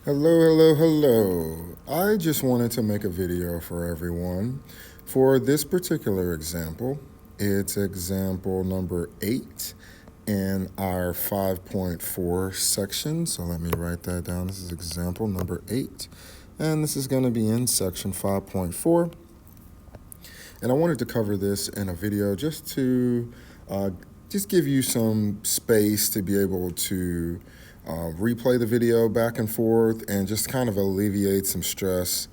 Hello. I just wanted to make a video for everyone. For this particular example, it's example number 8 in our 5.4 section. So let me write that down. This is example number 8, and this is going to be in section 5.4. And I wanted to cover this in a video just to just give you some space to be able to replay the video back and forth and just kind of alleviate some stress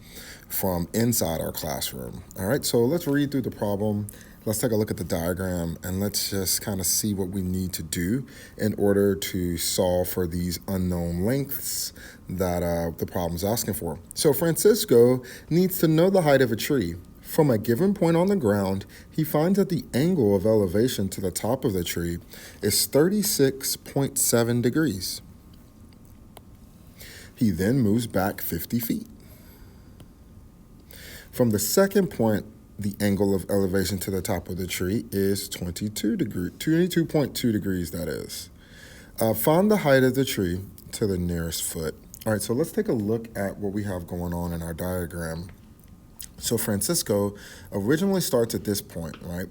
from inside our classroom. All right, so let's read through the problem. Let's take a look at the diagram and let's just kind of see what we need to do in order to solve for these unknown lengths that the problem's asking for. So Francisco needs to know the height of a tree. From a given point on the ground, he finds that the angle of elevation to the top of the tree is 36.7 degrees. He then moves back 50 feet. From the second point, the angle of elevation to the top of the tree is 22.2 degrees, that is. Find the height of the tree to the nearest foot. All right, so let's take a look at what we have going on in our diagram. So Francisco originally starts at this point, right?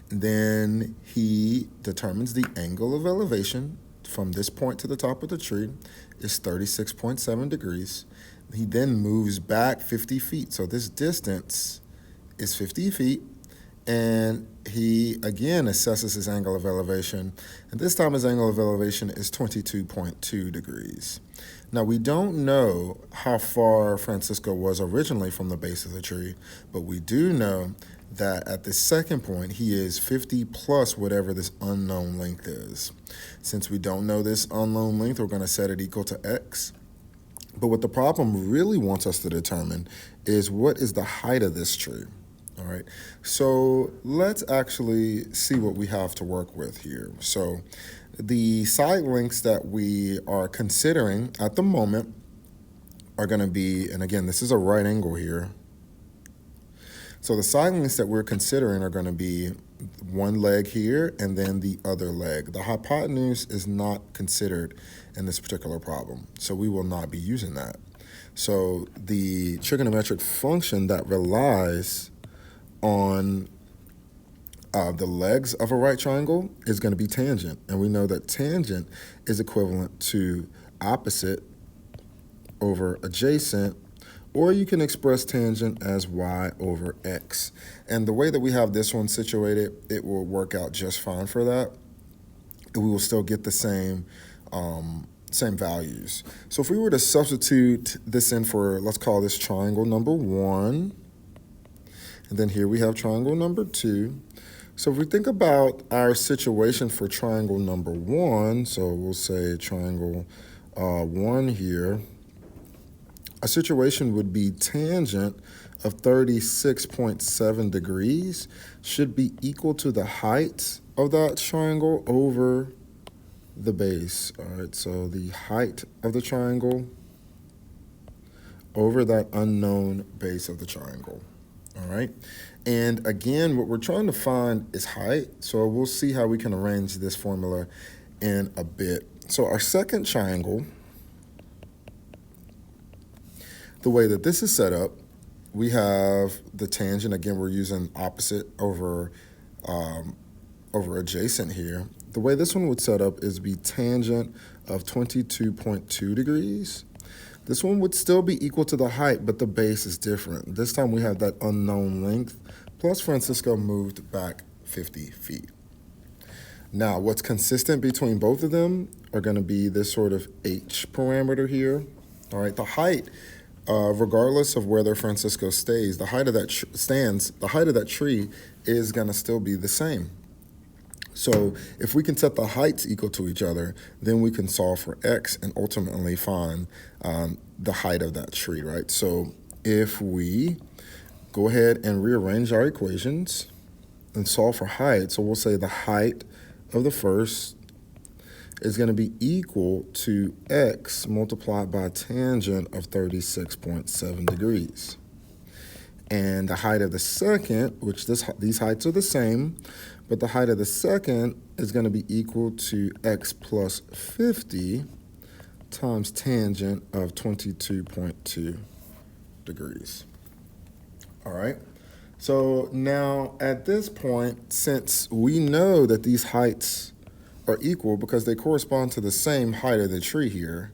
Then he determines the angle of elevation from this point to the top of the tree is 36.7 degrees. He then moves back 50 feet. So this distance is 50 feet. And he, again, assesses his angle of elevation. And this time his angle of elevation is 22.2 degrees. Now, we don't know how far Francisco was originally from the base of the tree, but we do know that at the second point, he is 50 plus whatever this unknown length is. Since we don't know this unknown length, we're going to set it equal to x. But what the problem really wants us to determine is what is the height of this tree. All right, so let's actually see what we have to work with here. So the side lengths that we are considering at the moment are going to be, and again, this is a right angle here. So the side lengths that we're considering are going to be one leg here and then the other leg. The hypotenuse is not considered in this particular problem, so we will not be using that. So the trigonometric function that relies on the legs of a right triangle is going to be tangent. And we know that tangent is equivalent to opposite over adjacent, or you can express tangent as y over x. And the way that we have this one situated, it will work out just fine for that. We will still get the same values. So if we were to substitute this in for, let's call this triangle number 1, and then here we have triangle number 2. So if we think about our situation for triangle number 1, so we'll say triangle 1 here, a situation would be tangent of 36.7 degrees should be equal to the height of that triangle over the base. All right, so the height of the triangle over that unknown base of the triangle. All right, and again, what we're trying to find is height, so we'll see how we can arrange this formula in a bit. So our second triangle, the way that this is set up, we have the tangent. Again, we're using opposite over adjacent here. The way this one would set up is be tangent of 22.2 degrees. This one would still be equal to the height, but the base is different. This time we have that unknown length, plus Francisco moved back 50 feet. Now, what's consistent between both of them are going to be this sort of h parameter here. All right, the height, regardless of whether Francisco stays, the height of that the height of that tree is going to still be the same. So if we can set the heights equal to each other, then we can solve for x and ultimately find the height of that tree, right? So if we go ahead and rearrange our equations and solve for height, so we'll say the height of the first is going to be equal to x multiplied by tangent of 36.7 degrees. And the height of the second, which these heights are the same, but the height of the second is going to be equal to x plus 50 times tangent of 22.2 degrees. All right. So now at this point, since we know that these heights are equal because they correspond to the same height of the tree here,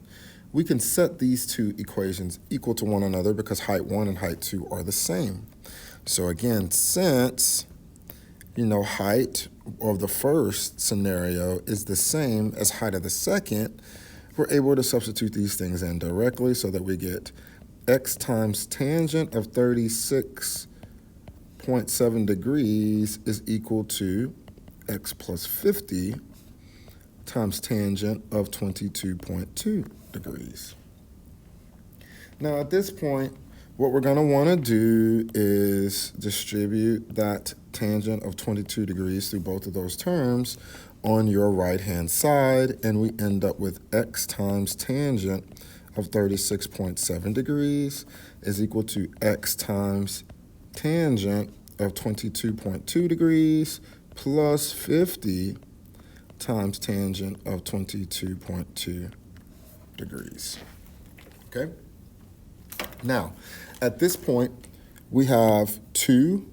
we can set these two equations equal to one another because height 1 and height 2 are the same. So again, since height of the first scenario is the same as height of the second, we're able to substitute these things in directly so that we get x times tangent of 36.7 degrees is equal to x plus 50 times tangent of 22.2 degrees. Now at this point, what we're going to want to do is distribute that tangent of 22 degrees through both of those terms on your right-hand side, and we end up with x times tangent of 36.7 degrees is equal to x times tangent of 22.2 degrees plus 50 times tangent of 22.2 degrees. Okay? Now, at this point, we have two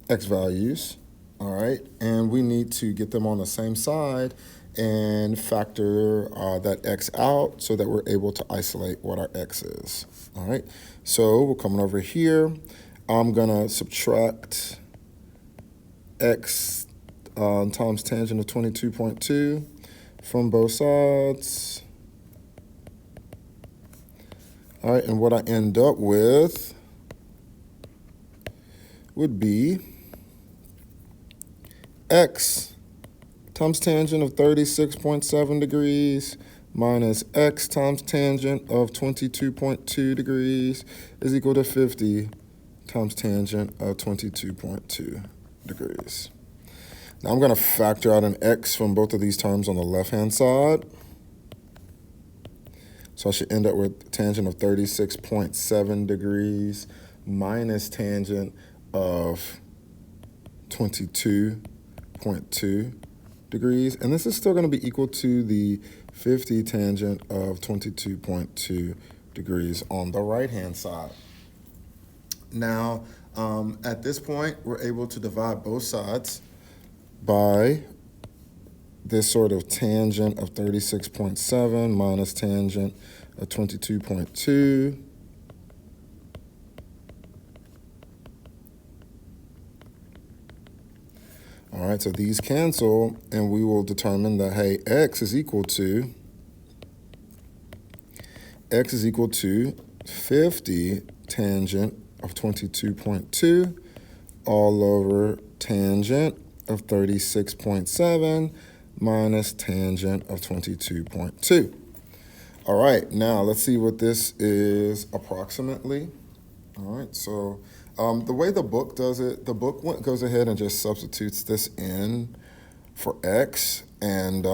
x values, all right, and we need to get them on the same side and factor that x out so that we're able to isolate what our x is, all right? So we're coming over here. I'm going to subtract x times tangent of 22.2 from both sides. All right, and what I end up with would be x times tangent of 36.7 degrees minus x times tangent of 22.2 degrees is equal to 50 times tangent of 22.2 degrees. Now I'm going to factor out an x from both of these terms on the left-hand side. So I should end up with tangent of 36.7 degrees minus tangent of 22.2 degrees. And this is still going to be equal to the 50 tangent of 22.2 degrees on the right-hand side. Now, at this point, we're able to divide both sides by this sort of tangent of 36.7 minus tangent of 22.2. All right, so these cancel, and we will determine that, hey, x is equal to 50 tangent of 22.2 all over tangent of 36.7 minus tangent of 22.2. All right, now let's see what this is approximately. All right, so the way the book does it, the book goes ahead and just substitutes this in for x. And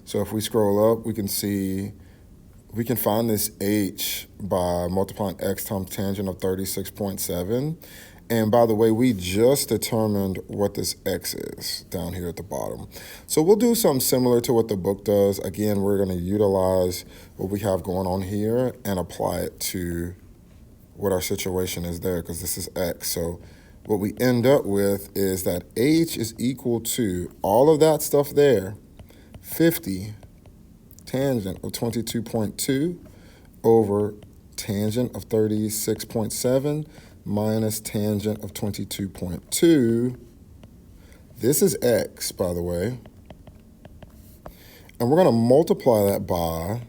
so if we scroll up, we can see, we can find this h by multiplying x times tangent of 36.7. And by the way, we just determined what this x is down here at the bottom. So we'll do something similar to what the book does. Again, we're going to utilize what we have going on here and apply it to what our situation is there, because this is x. So what we end up with is that h is equal to all of that stuff there, 50 tangent of 22.2 over tangent of 36.7 minus tangent of 22.2. This is x, by the way. And we're going to multiply that by,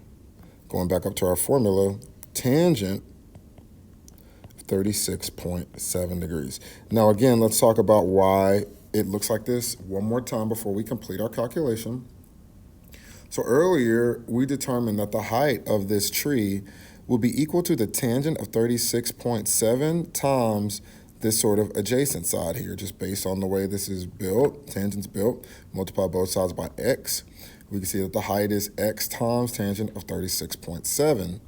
going back up to our formula, tangent of 36.7 degrees. Now again, let's talk about why it looks like this one more time before we complete our calculation. So earlier, we determined that the height of this tree will be equal to the tangent of 36.7 times this sort of adjacent side here, just based on the way this is built, tangent's built, multiply both sides by x. We can see that the height is x times tangent of 36.7.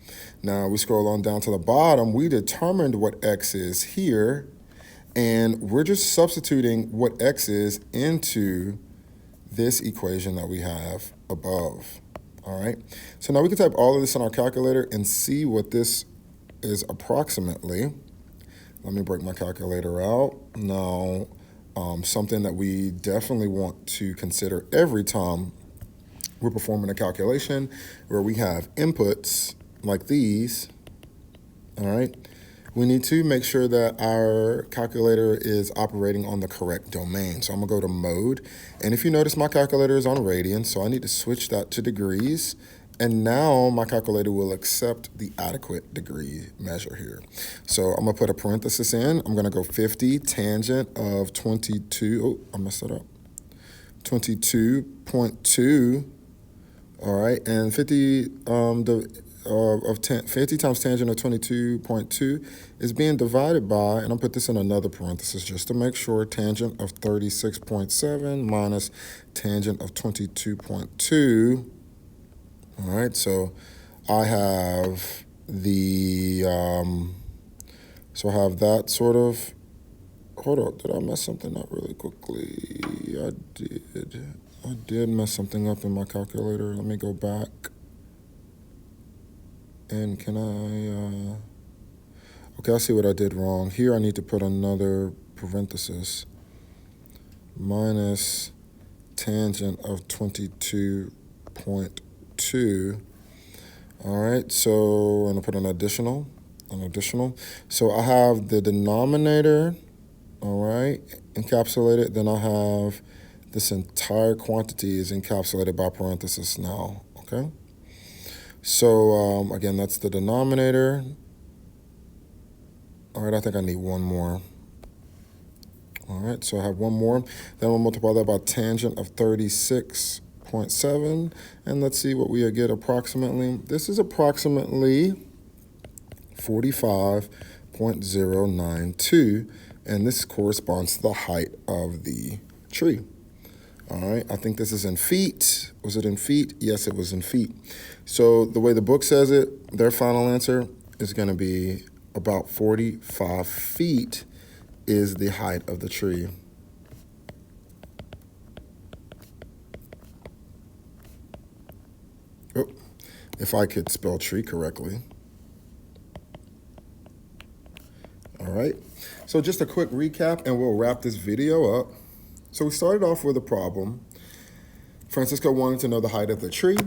Now we scroll on down to the bottom, we determined what x is here, and we're just substituting what x is into this equation that we have above. All right, so now we can type all of this in our calculator and see what this is approximately. Let me break my calculator out. Now, something that we definitely want to consider every time we're performing a calculation where we have inputs like these, all right, we need to make sure that our calculator is operating on the correct domain. So I'm gonna go to mode, and if you notice my calculator is on radians, so I need to switch that to degrees, and now my calculator will accept the adequate degree measure here. So I'm gonna put a parenthesis in, I'm gonna go 50 tangent of 22, oh, I messed it up, 22.2, all right, and 50 50 times tangent of 22.2 is being divided by, and I'll put this in another parenthesis just to make sure, tangent of 36.7 minus tangent of 22.2. All right, so I have the, so I have that sort of, hold up, did I mess something up really quickly? I did mess something up in my calculator. Let me go back. And can I, okay, I see what I did wrong. Here I need to put another parenthesis. Minus tangent of 22.2. All right, so I'm gonna put an additional. So I have the denominator, all right, encapsulated. Then I have this entire quantity is encapsulated by parenthesis now, okay? So again, that's the denominator. All right, I think I need one more. All right, so I have one more. Then we'll multiply that by tangent of 36.7. And let's see what we get approximately. This is approximately 45.092. And this corresponds to the height of the tree. All right, I think this is in feet. Was it in feet? Yes, it was in feet. So the way the book says it, their final answer is going to be about 45 feet is the height of the tree. Oh, if I could spell tree correctly. All right, so just a quick recap and we'll wrap this video up. So we started off with a problem. Francisco wanted to know the height of the tree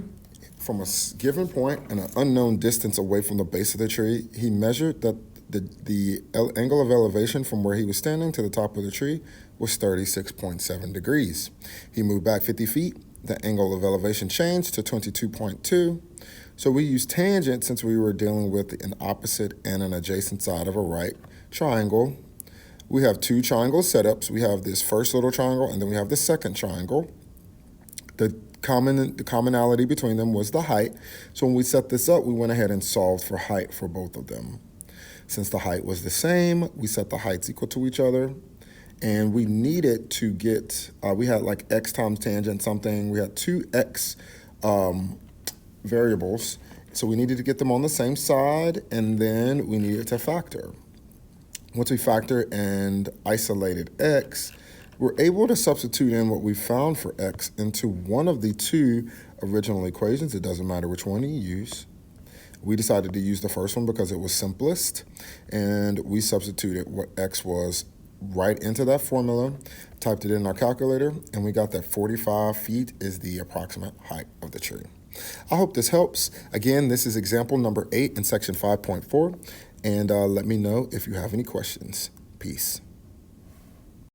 from a given point and an unknown distance away from the base of the tree. He measured that the angle of elevation from where he was standing to the top of the tree was 36.7 degrees. He moved back 50 feet. The angle of elevation changed to 22.2. So we used tangent since we were dealing with an opposite and an adjacent side of a right triangle. We have two triangle setups. We have this first little triangle, and then we have the second triangle. The commonality between them was the height. So when we set this up, we went ahead and solved for height for both of them. Since the height was the same, we set the heights equal to each other. And we needed to get, we had like x times tangent something. We had two x variables. So we needed to get them on the same side, and then we needed to factor. Once we factor and isolated x, we're able to substitute in what we found for x into one of the two original equations. It doesn't matter which one you use. We decided to use the first one because it was simplest, and we substituted what x was right into that formula, typed it in our calculator, and we got that 45 feet is the approximate height of the tree. I hope this helps. Again, this is example number 8 in section 5.4. And let me know if you have any questions. Peace.